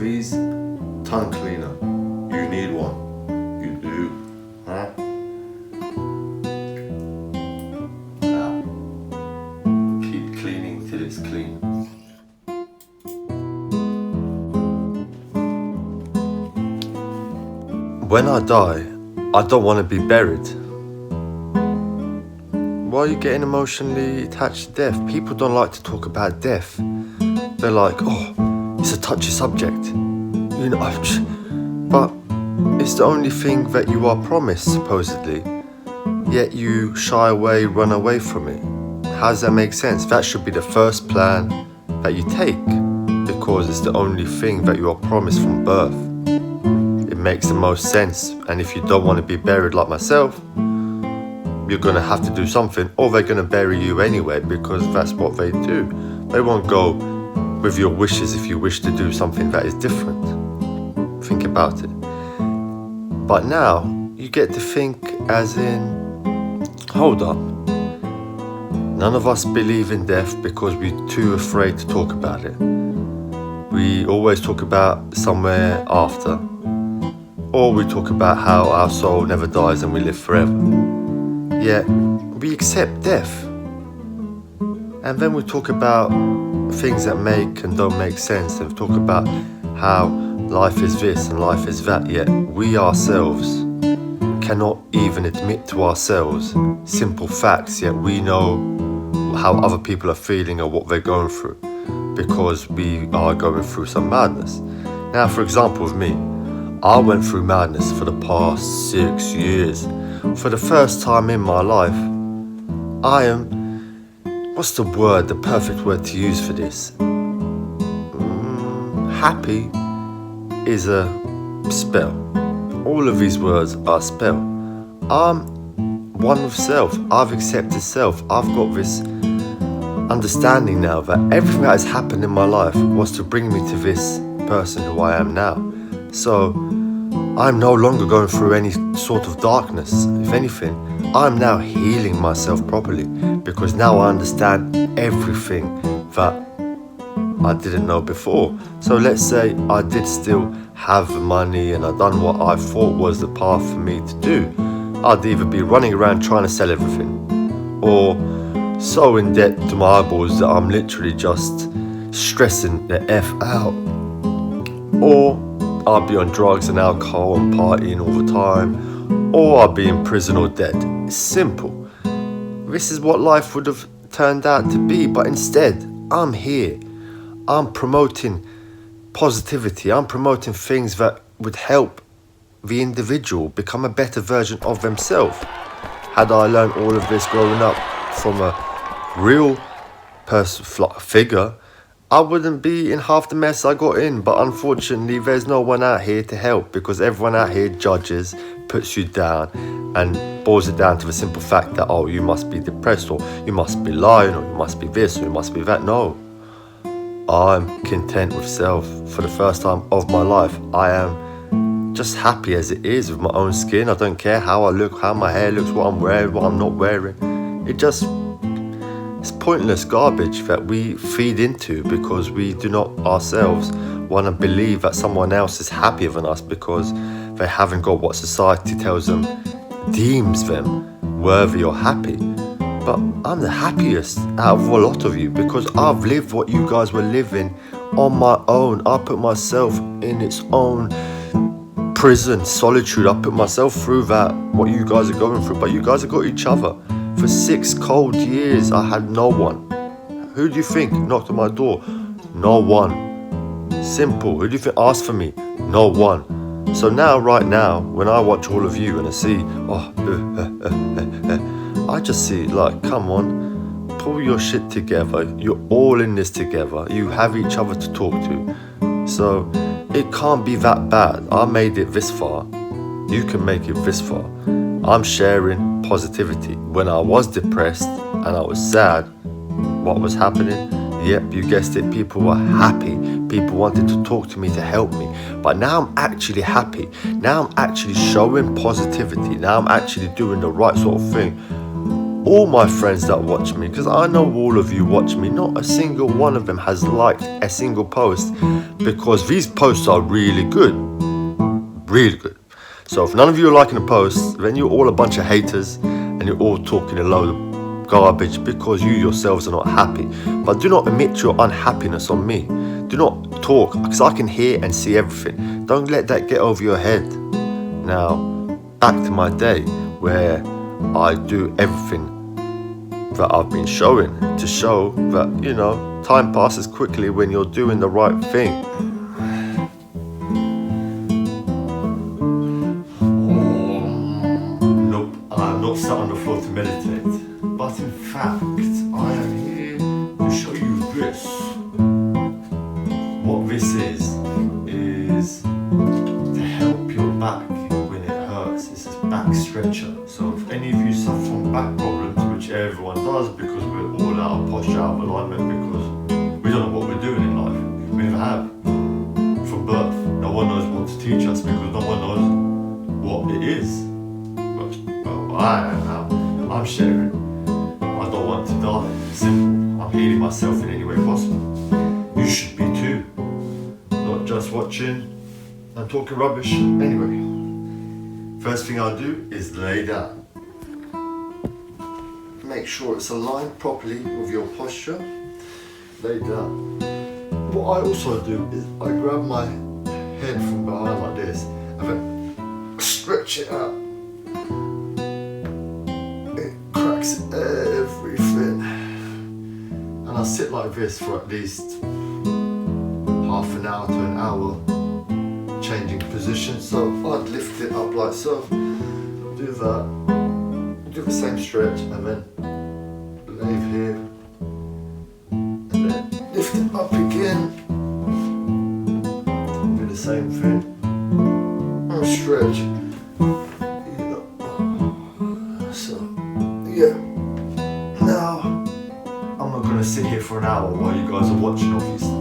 these tongue cleaner. You need one. You do. Huh? Now, keep cleaning till it's clean. When I die, I don't want to be buried. Why are you getting emotionally attached to death? People don't like to talk about death. They're like, oh, it's a touchy subject. You know, but it's the only thing that you are promised, supposedly. Yet you shy away, run away from it. How does that make sense? That should be the first plan that you take, because it's the only thing that you are promised from birth. It makes the most sense. And if you don't want to be buried like myself, you're going to have to do something, or they're going to bury you anyway, because that's what they do. They won't go with your wishes if you wish to do something that is different. Think about it. But now you get to think as in, hold up, none of us believe in death because we're too afraid to talk about it. We always talk about somewhere after, or we talk about how our soul never dies and we live forever. Yet we accept death, and then we talk about things that make and don't make sense, and we talk about how life is this and life is that. Yet we ourselves cannot even admit to ourselves simple facts, yet we know how other people are feeling or what they're going through, because we are going through some madness. Now, for example, with me, I went through madness for the past 6 years. For the first time in my life, I am, what's the word, the perfect word to use for this? Happy is a spell. All of these words are a spell. I'm one with self. I've accepted self. I've got this understanding now that everything that has happened in my life was to bring me to this person who I am now. So I'm no longer going through any sort of darkness. If anything, I'm now healing myself properly, because now I understand everything that I didn't know before. So let's say I did still have the money and I'd done what I thought was the path for me to do. I'd either be running around trying to sell everything, or so in debt to my eyeballs that I'm literally just stressing the F out, or I'll be on drugs and alcohol and partying all the time, or I'll be in prison or dead. It's simple. This is what life would have turned out to be, but instead, I'm here. I'm promoting positivity. I'm promoting things that would help the individual become a better version of themselves. Had I learned all of this growing up from a real figure, I wouldn't be in half the mess I got in. But unfortunately, there's no one out here to help, because everyone out here judges, puts you down, and boils it down to the simple fact that, oh, you must be depressed, or you must be lying, or you must be this, or you must be that. No, I'm content with self. For the first time of my life, I am just happy as it is with my own skin. I don't care how I look, how my hair looks, what I'm wearing, what I'm not wearing. It's pointless garbage that we feed into, because we do not ourselves want to believe that someone else is happier than us because they haven't got what society tells them, deems them worthy or happy. But I'm the happiest out of a lot of you, because I've lived what you guys were living on my own. I put myself in its own prison, solitude. I put myself through that, what you guys are going through, but you guys have got each other. For 6 cold years, I had no one. Who do you think knocked on my door? No one. Simple. Who do you think asked for me? No one. So now, right now, when I watch all of you and I see, I just see, like, come on, pull your shit together. You're all in this together. You have each other to talk to. So it can't be that bad. I made it this far. You can make it this far. I'm sharing positivity. When I was depressed and I was sad, what was happening? Yep, you guessed it, people were happy. People wanted to talk to me, to help me. But now I'm actually happy. Now I'm actually showing positivity. Now I'm actually doing the right sort of thing. all my friends that watch me, because I know all of you watch me, not a single one of them has liked a single post, because these posts are really good. Really good. So if none of you are liking a post, then you're all a bunch of haters and you're all talking a load of garbage because you yourselves are not happy. But do not admit your unhappiness on me. Do not talk, because I can hear and see everything. Don't let that get over your head. Now, back to my day where I do everything that I've been showing to show that, you know, time passes quickly when you're doing the right thing. Nope, I'm not sat on the floor to meditate, but in fact, I am here to show you this. What this is to help your back when it hurts. It's a back stretcher. So if any of you suffer from back problems, which everyone does because we're all out of posture, out of alignment, because we don't know what we're doing in life. We never have. From birth, no one knows what to teach us because no one knows what it is. Well, I am now. I'm sharing. I don't want to die. Simple. I'm healing myself in any way possible. You should be too. Not just watching and talking rubbish. Anyway, first thing I'll do is lay down. Make sure it's aligned properly with your posture. Lay down. What I also do is I grab my head from behind like this and then stretch it out. It cracks everything. And I sit like this for at least half an hour to an hour, changing position. So I'd lift it up like so, do that, do the same stretch, and then lay here, and then lift it up again, do the same thing, and stretch, you know. So yeah, now I'm not going to sit here for an hour while you guys are watching, obviously,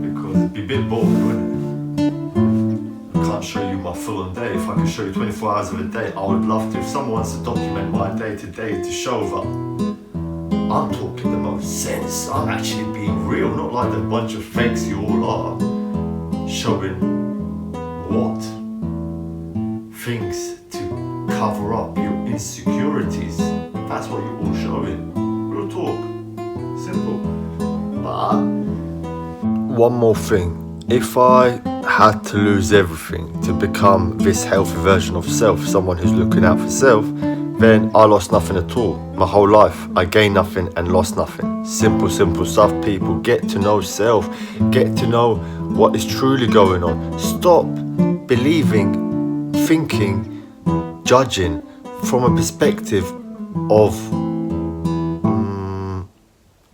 because it'd be a bit boring, wouldn't it? I can't show you my full-on day. If I could show you 24 hours of a day, I would love to. If someone wants to document my day-to-day to show that I'm talking the most sense, I'm actually being real, not like the bunch of fakes you all are, showing what? Things to cover up your insecurities. That's what you're all showing. Real talk. Simple. But one more thing. If I had to lose everything to become this healthy version of self, someone who's looking out for self, then I lost nothing at all. My whole life, I gained nothing and lost nothing. Simple stuff, people. Get to know self. Get to know what is truly going on. Stop believing, thinking, judging from a perspective of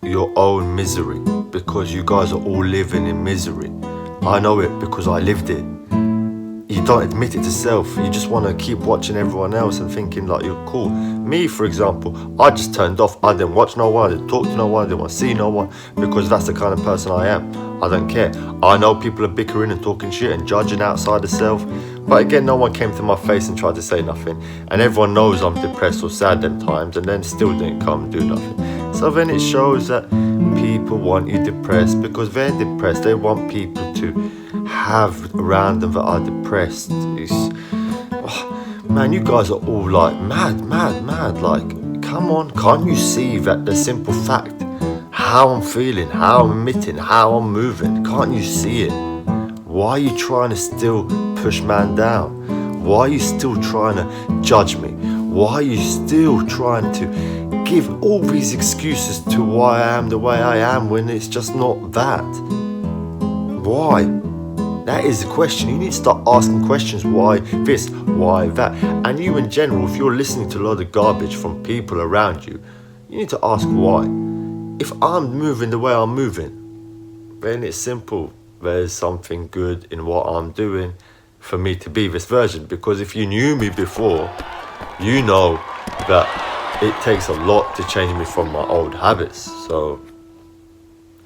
your own misery, because you guys are all living in misery. I know it because I lived it. You don't admit it to self. You just want to keep watching everyone else and thinking like you're cool. Me, for example, I just turned off. I didn't watch no one, I didn't talk to no one, I didn't want to see no one, because that's the kind of person I am. I don't care. I know people are bickering and talking shit and judging outside of self, but again, no one came to my face and tried to say nothing. And everyone knows I'm depressed or sad them times, and then still didn't come and do nothing. So then it shows that people want you depressed because they're depressed. They want people to have around them that are depressed. Man, you guys are all like mad. Like, come on, can't you see that the simple fact, how I'm feeling, how I'm emitting, how I'm moving, can't you see it? Why are you trying to still push man down? Why are you still trying to judge me? Why are you still trying to give all these excuses to why I am the way I am when it's just not that? Why? That is the question. You need to start asking questions. Why this? Why that? And you in general, if you're listening to a lot of garbage from people around you, you need to ask why. If I'm moving the way I'm moving, then it's simple. There's something good in what I'm doing for me to be this version. Because if you knew me before, you know that it takes a lot to change me from my old habits. So,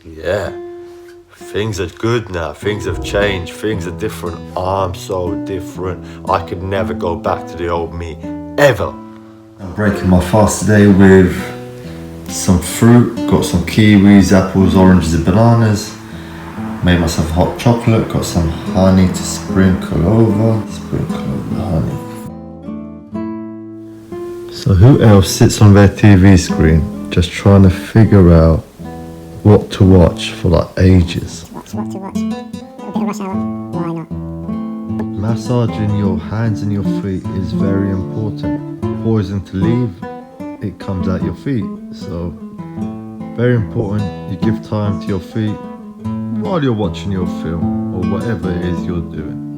yeah. Things are good now, things have changed, things are different. I'm so different. I could never go back to the old me, ever. I'm breaking my fast today with some fruit. Got some kiwis, apples, oranges and bananas. Made myself hot chocolate. Got some honey to sprinkle over the honey. So who else sits on their TV screen just trying to figure out what to watch for like ages? What to watch? A little bit of Rush Hour? Why not? Massaging your hands and your feet is very important. Poison to leave, it comes out your feet. So very important you give time to your feet while you're watching your film or whatever it is you're doing.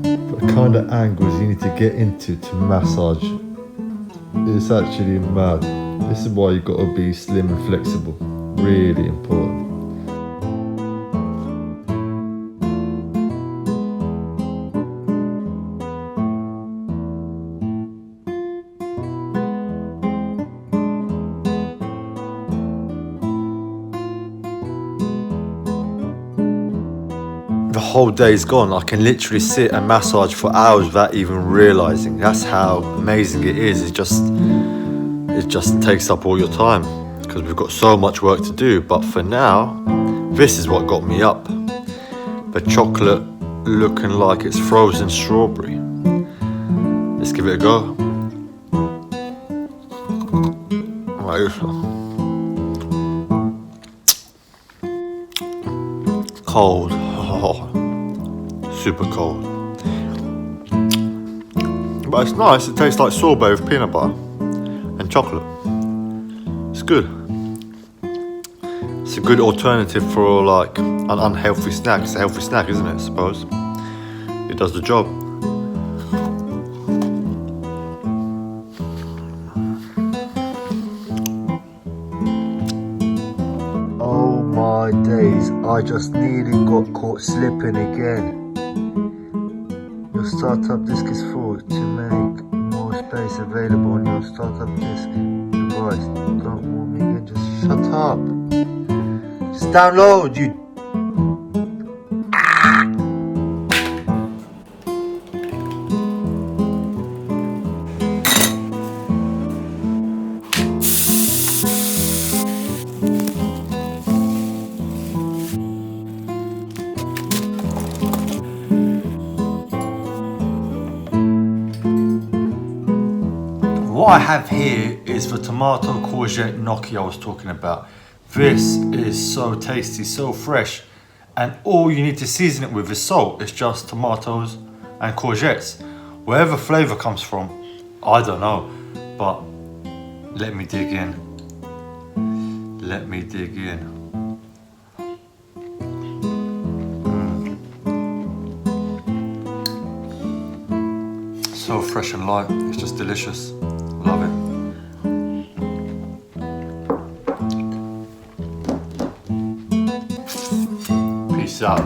The kind of angles you need to get into to massage, it's actually mad. This is why you've got to be slim and flexible. Really important. The whole day's gone. I can literally sit and massage for hours without even realizing. That's how amazing it is. It just takes up all your time because we've got so much work to do. But for now, this is what got me up. The chocolate looking like it's frozen strawberry. Let's give it a go. Cold. Oh, super cold. But it's nice. It tastes like sorbet with peanut butter and chocolate. It's good. It's a good alternative for like an unhealthy snack. It's a healthy snack, isn't it? I suppose it does the job. Oh my days, I just nearly got caught slipping again. Your startup disk is full. To make more space available on your startup disk device, don't warn me again, just shut up. Just download, you. What I have here is the tomato courgette gnocchi I was talking about. This is so tasty, so fresh, and all you need to season it with is salt. It's just tomatoes and courgettes. Wherever flavour comes from, I don't know, but let me dig in. Let me dig in. So fresh and light, it's just delicious. Love it. Peace out.